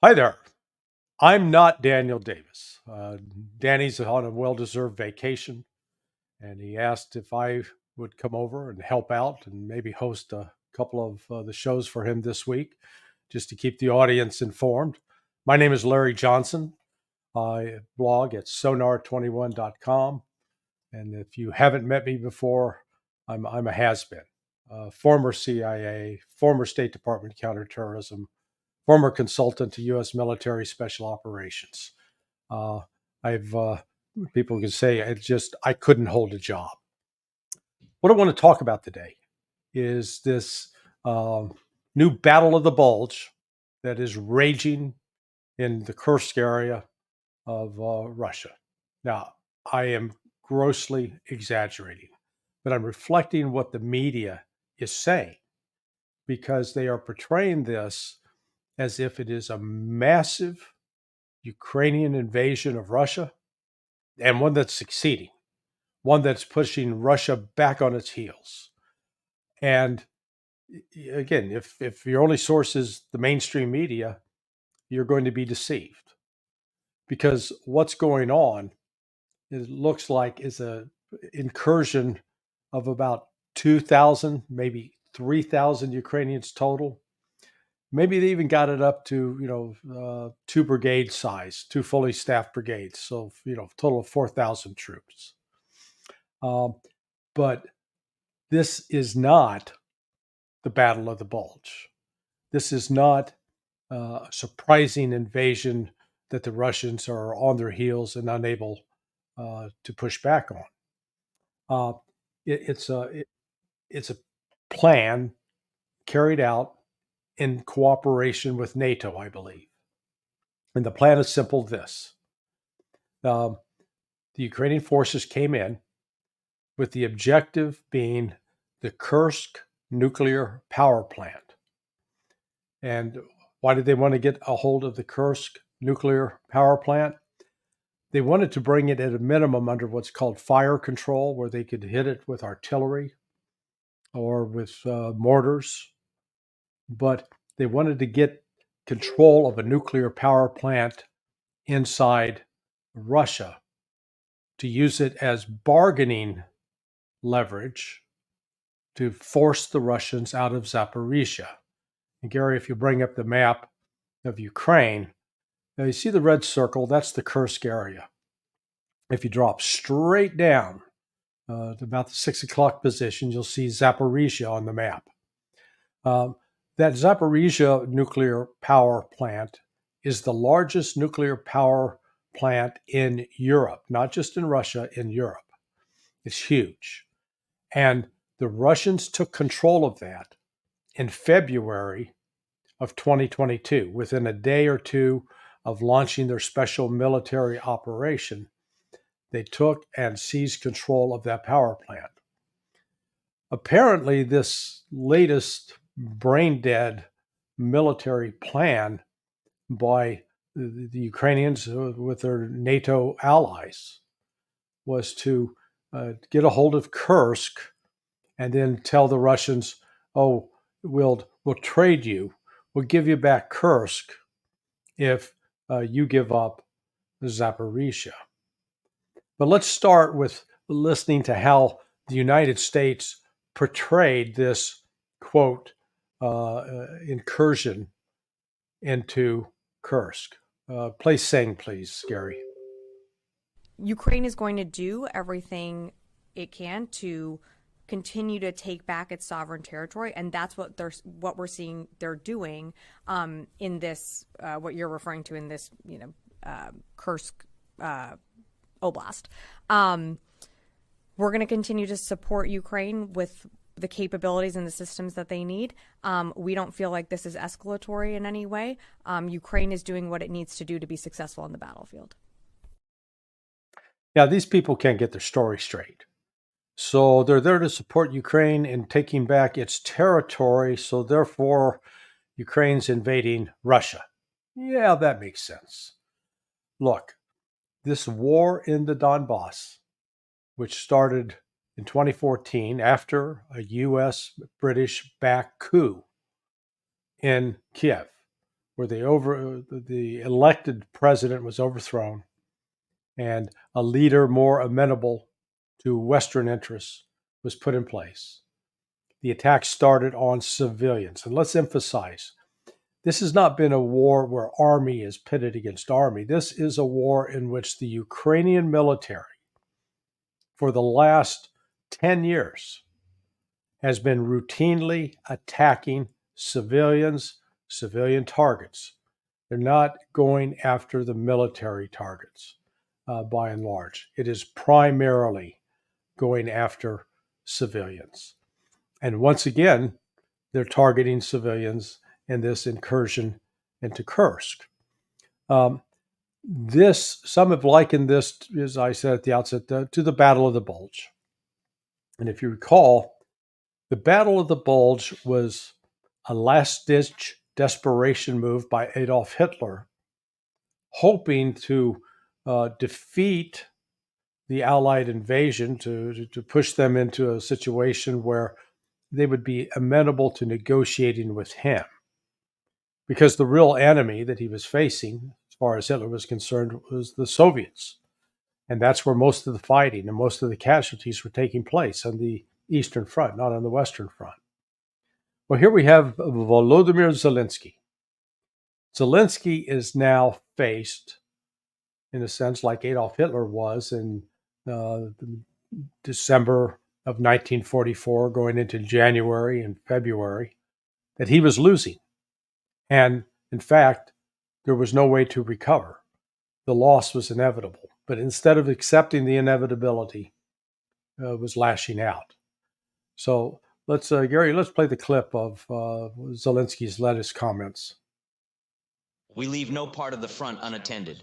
Hi there. I'm not Daniel Davis. Danny's on a well deserved vacation, and he asked if I would come over and help out and maybe host a couple of the shows for him this week just to keep the audience informed. My name is Larry Johnson. I blog at sonar21.com. And if you haven't met me before, I'm a has been, former CIA, former State Department counterterrorism, former consultant to U.S. military special operations. Uh, I've People can say I couldn't hold a job. What I want to talk about today is this uh, new battle of the bulge that is raging in the Kursk area of Russia. Now, I am grossly exaggerating, but I'm reflecting what the media is saying because they are portraying this as if it is a massive Ukrainian invasion of Russia and one that's succeeding, one that's pushing Russia back on its heels. And again, if your only source is the mainstream media, you're going to be deceived because what's going on, it looks like, is a incursion of about 2,000, maybe 3,000 Ukrainians total. Maybe they even got it up to, two brigade size, two fully staffed brigades. So, total of 4,000 troops. Um, but this is not the Battle of the Bulge. This is not a surprising invasion that the Russians are on their heels and unable to push back on. Uh, it's a plan carried out in cooperation with NATO, I believe. And the plan is simple: this. Um, the Ukrainian forces came in with the objective being the Kursk nuclear power plant. And why did they want to get a hold of the Kursk nuclear power plant? They wanted to bring it at a minimum under what's called fire control, where they could hit it with artillery or with mortars. But they wanted to get control of a nuclear power plant inside Russia to use it as bargaining leverage to force the Russians out of Zaporizhia. And Gary, if you bring up the map of Ukraine, now you see the red circle, that's the Kursk area. If you drop straight down to about the 6 o'clock position, you'll see Zaporizhia on the map. That Zaporizhia nuclear power plant is the largest nuclear power plant in Europe, not just in Russia, in Europe. It's huge. And the Russians took control of that in February of 2022, within a day or two of launching their special military operation. They took and seized control of that power plant. Apparently, this latest brain dead military plan by the Ukrainians with their NATO allies was to get a hold of Kursk and then tell the Russians, "Oh, we'll trade you. We'll give you back Kursk if you give up Zaporizhia." But let's start with listening to how the United States portrayed this quote incursion into Kursk. Play Sing, please, Gary. Ukraine is going to do everything it can to continue to take back its sovereign territory, and that's what we're seeing they're doing in this what you're referring to in this Kursk oblast. We're going to continue to support Ukraine with the capabilities and the systems that they need. We don't feel like this is escalatory in any way. Ukraine is doing what it needs to do to be successful on the battlefield. Now, these people can't get their story straight. So they're there to support Ukraine in taking back its territory. So therefore, Ukraine's invading Russia. Yeah, that makes sense. Look, this war in the Donbass, which started in 2014 after a US British backed coup in Kiev, where the elected president was overthrown and a leader more amenable to Western interests was put in place. The attack started on civilians. And let's emphasize, this has not been a war where army is pitted against army. This is a war in which the Ukrainian military, for the last 10 years, has been routinely attacking civilians, civilian targets. They're not going after the military targets by and large. It is primarily going after civilians. And once again, they're targeting civilians in this incursion into Kursk. Some have likened this, as I said at the outset, to the Battle of the Bulge. And if you recall, the Battle of the Bulge was a last-ditch desperation move by Adolf Hitler, hoping to defeat the Allied invasion, to push them into a situation where they would be amenable to negotiating with him. Because the real enemy that he was facing, as far as Hitler was concerned, was the Soviets. And that's where most of the fighting and most of the casualties were taking place, on the Eastern Front, not on the Western Front. Well, here we have Volodymyr Zelensky. Zelensky is now faced, in a sense, like Adolf Hitler was in December of 1944, going into January and February, that he was losing. And in fact, there was no way to recover. The loss was inevitable. But instead of accepting the inevitability, was lashing out. So Gary, let's play the clip of Zelensky's latest comments. We leave no part of the front unattended.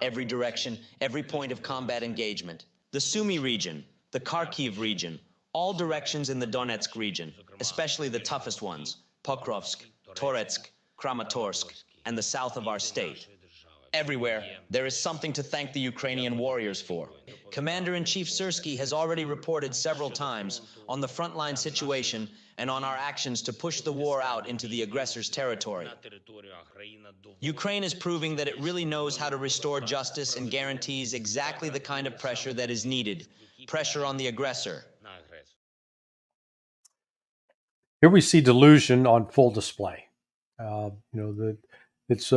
Every direction, every point of combat engagement. The Sumy region, the Kharkiv region, all directions in the Donetsk region, especially the toughest ones, Pokrovsk, Toretsk, Kramatorsk, and the south of our state. Everywhere, there is something to thank the Ukrainian warriors for. Commander-in-Chief Syrsky has already reported several times on the frontline situation and on our actions to push the war out into the aggressor's territory. Ukraine is proving that it really knows how to restore justice and guarantees exactly the kind of pressure that is needed, pressure on the aggressor. Here we see delusion on full display. It's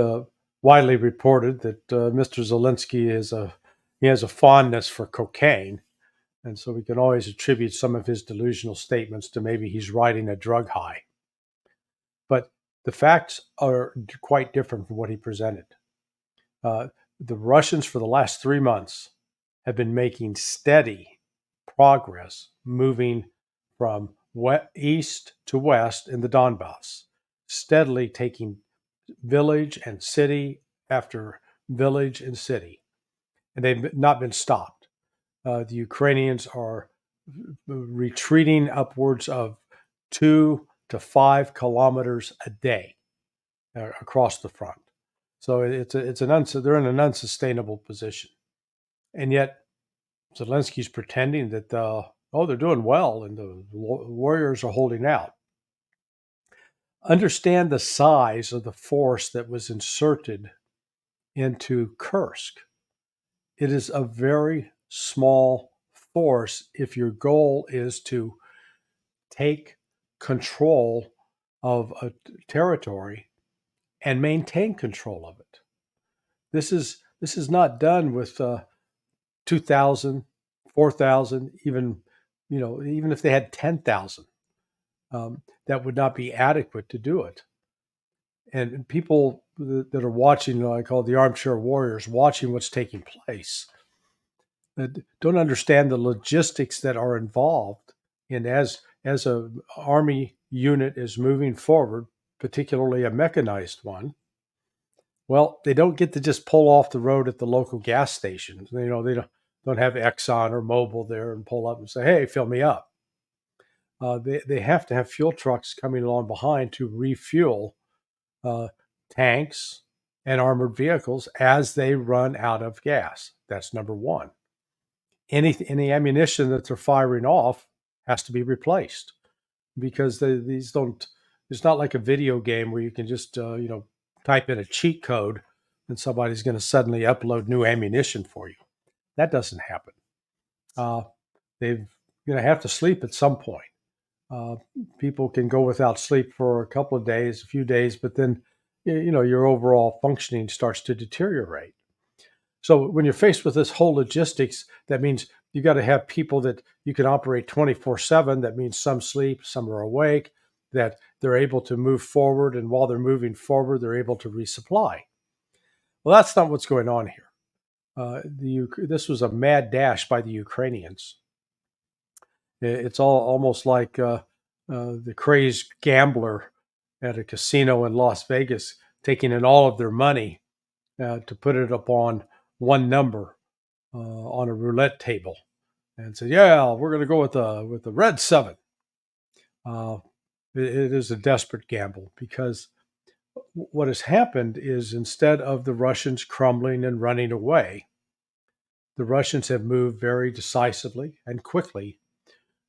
widely reported that Mr. Zelensky has a fondness for cocaine, and so we can always attribute some of his delusional statements to maybe he's riding a drug high. But the facts are quite different from what he presented. The Russians, for the last 3 months, have been making steady progress, moving from east to west in the Donbass, steadily taking village and city after village and city. And they've not been stopped. The Ukrainians are retreating upwards of 2 to 5 kilometers a day across the front. So they're in an unsustainable position. And yet Zelensky's pretending that they're doing well and the warriors are holding out. Understand the size of the force that was inserted into Kursk. It is a very small force if your goal is to take control of a territory and maintain control of it. This is not done with 2,000, 4,000, even if they had 10,000. That would not be adequate to do it. And people that are watching, I call it the armchair warriors, watching what's taking place, that don't understand the logistics that are involved in as a army unit is moving forward, particularly a mechanized one. Well, they don't get to just pull off the road at the local gas stations. They don't have Exxon or Mobil there and pull up and say, "Hey, fill me up." They have to have fuel trucks coming along behind to refuel tanks and armored vehicles as they run out of gas. That's number one. Any ammunition that they're firing off has to be replaced, because these don't. It's not like a video game where you can just type in a cheat code and somebody's going to suddenly upload new ammunition for you. That doesn't happen. They're going to have to sleep at some point. People can go without sleep for a couple of days, a few days, but then your overall functioning starts to deteriorate. So when you're faced with this whole logistics, that means you got to have people that you can operate 24/7. That means some sleep, some are awake, that they're able to move forward. And while they're moving forward, they're able to resupply. Well, that's not what's going on here. This was a mad dash by the Ukrainians. It's almost like the crazed gambler at a casino in Las Vegas taking in all of their money to put it upon one number on a roulette table, and said, "Yeah, we're going to go with the red 7." It is a desperate gamble, because what has happened is, instead of the Russians crumbling and running away, the Russians have moved very decisively and quickly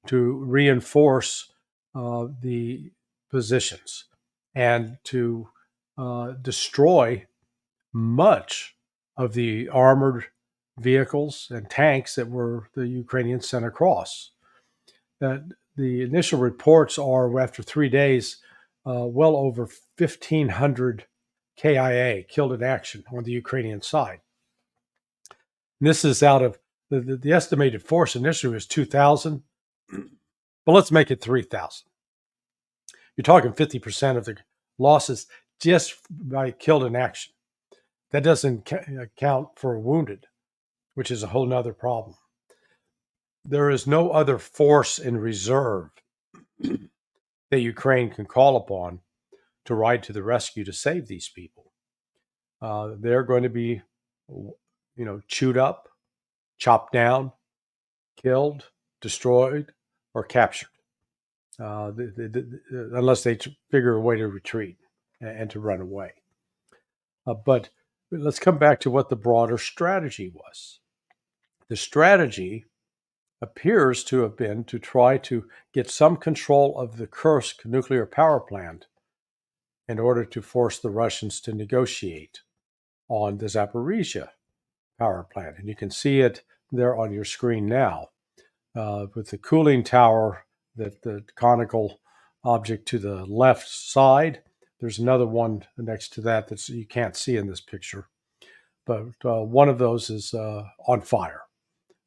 to reinforce the positions and to destroy much of the armored vehicles and tanks that were the Ukrainians sent across. That the initial reports are, after 3 days, well over 1,500 KIA killed in action on the Ukrainian side. And this is out of the estimated force initially was 2,000, but let's make it 3,000. You're talking 50% of the losses just by killed in action. That doesn't account for wounded, which is a whole nother problem. There is no other force in reserve that Ukraine can call upon to ride to the rescue to save these people. They're going to be, chewed up, chopped down, killed, destroyed, or captured, unless they figure a way to retreat and to run away. But let's come back to what the broader strategy was. The strategy appears to have been to try to get some control of the Kursk nuclear power plant in order to force the Russians to negotiate on the Zaporizhia power plant. And you can see it there on your screen now, with the cooling tower, the conical object to the left side. There's another one next to that that you can't see in this picture, but one of those is on fire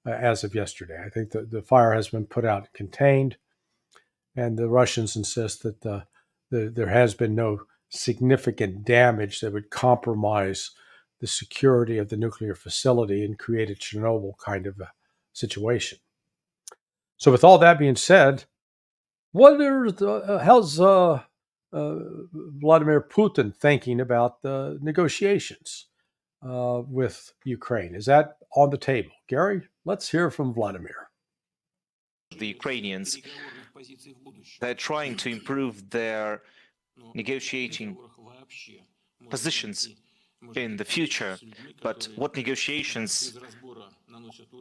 as of yesterday. I think the fire has been put out and contained, and the Russians insist that there has been no significant damage that would compromise the security of the nuclear facility and create a Chernobyl kind of a situation. So with all that being said, how's Vladimir Putin thinking about the negotiations with Ukraine? Is that on the table? Gary, let's hear from Vladimir. The Ukrainians, they're trying to improve their negotiating positions in the future. But what negotiations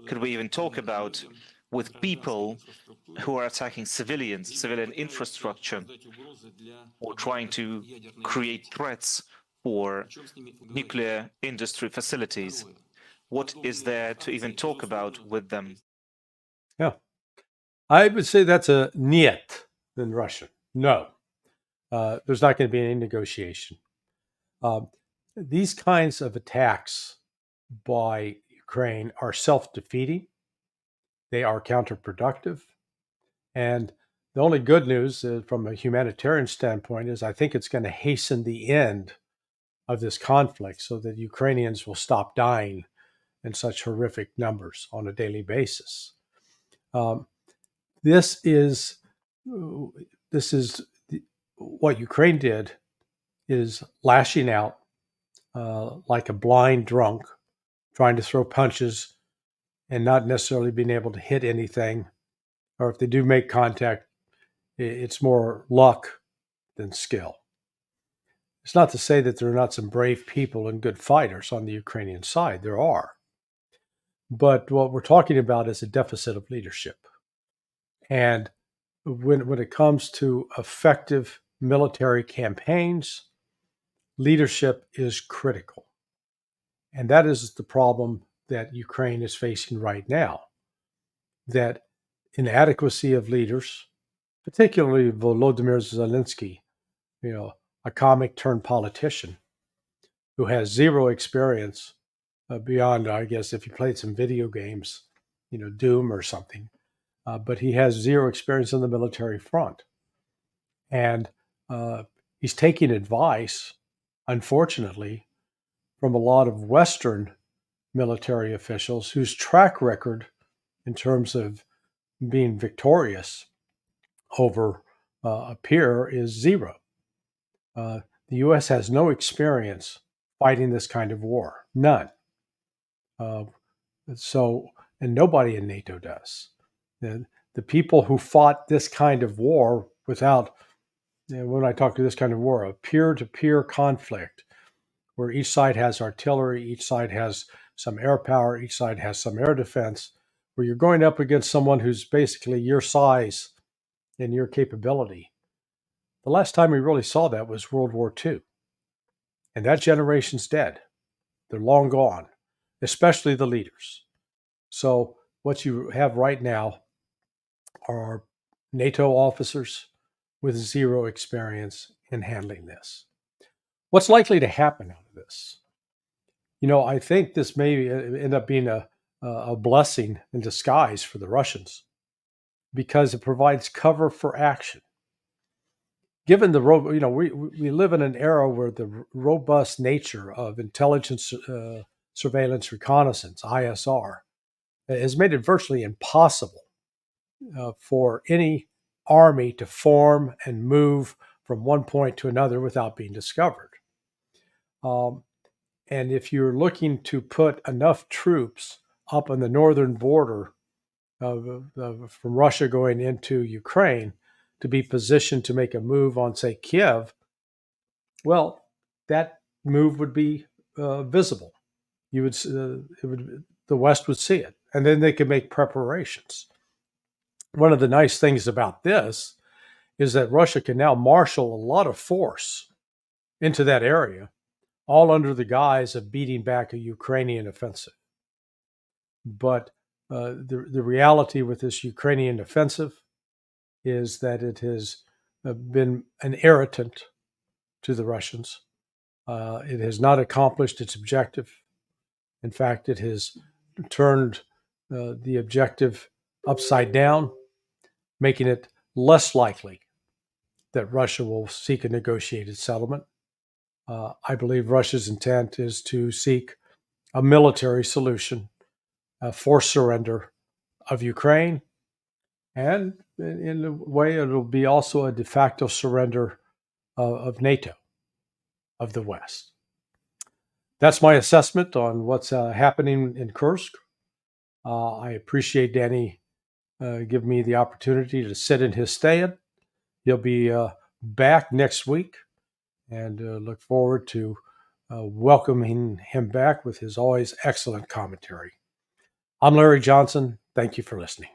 could we even talk about with people who are attacking civilian infrastructure, or trying to create threats for nuclear industry facilities? What is there to even talk about with them? Yeah, I would say that's a niet in Russian. No, there's not going to be any negotiation. These kinds of attacks by Ukraine are self-defeating. They are counterproductive. And the only good news from a humanitarian standpoint is I think it's going to hasten the end of this conflict so that Ukrainians will stop dying in such horrific numbers on a daily basis. This is what Ukraine did, is lashing out like a blind drunk, trying to throw punches and not necessarily being able to hit anything. Or if they do make contact, it's more luck than skill. It's not to say that there are not some brave people and good fighters on the Ukrainian side. There are. But what we're talking about is a deficit of leadership. And when it comes to effective military campaigns, leadership is critical. And that is the problem that Ukraine is facing right now, that inadequacy of leaders, particularly Volodymyr Zelensky, a comic turned politician who has zero experience beyond, I guess, if he played some video games, Doom or something. But he has zero experience on the military front. And he's taking advice, unfortunately, from a lot of Western military officials whose track record in terms of being victorious over a peer is zero. The U.S. has no experience fighting this kind of war, none. And nobody in NATO does. The people who fought this kind of war without, when I talk to this kind of war, a peer-to-peer conflict, where each side has artillery, each side has some air power, each side has some air defense, where you're going up against someone who's basically your size and your capability. The last time we really saw that was World War II. And that generation's dead. They're long gone, especially the leaders. So what you have right now are NATO officers with zero experience in handling this. What's likely to happen out of this? I think this may end up being a blessing in disguise for the Russians, because it provides cover for action. Given we live in an era where the robust nature of intelligence, surveillance, reconnaissance, ISR, has made it virtually impossible for any army to form and move from one point to another without being discovered. And if you're looking to put enough troops up on the northern border from Russia going into Ukraine to be positioned to make a move on, say, Kiev, well, that move would be visible. The West would see it, and then they could make preparations. One of the nice things about this is that Russia can now marshal a lot of force into that area, all under the guise of beating back a Ukrainian offensive. But the reality with this Ukrainian offensive is that it has been an irritant to the Russians. It has not accomplished its objective. In fact, it has turned the objective upside down, making it less likely that Russia will seek a negotiated settlement. I believe Russia's intent is to seek a military solution, a forced surrender of Ukraine, and in a way it'll be also a de facto surrender of NATO, of the West. That's my assessment on what's happening in Kursk. I appreciate Danny giving me the opportunity to sit in his stead. He'll be back next week, and look forward to welcoming him back with his always excellent commentary. I'm Larry Johnson. Thank you for listening.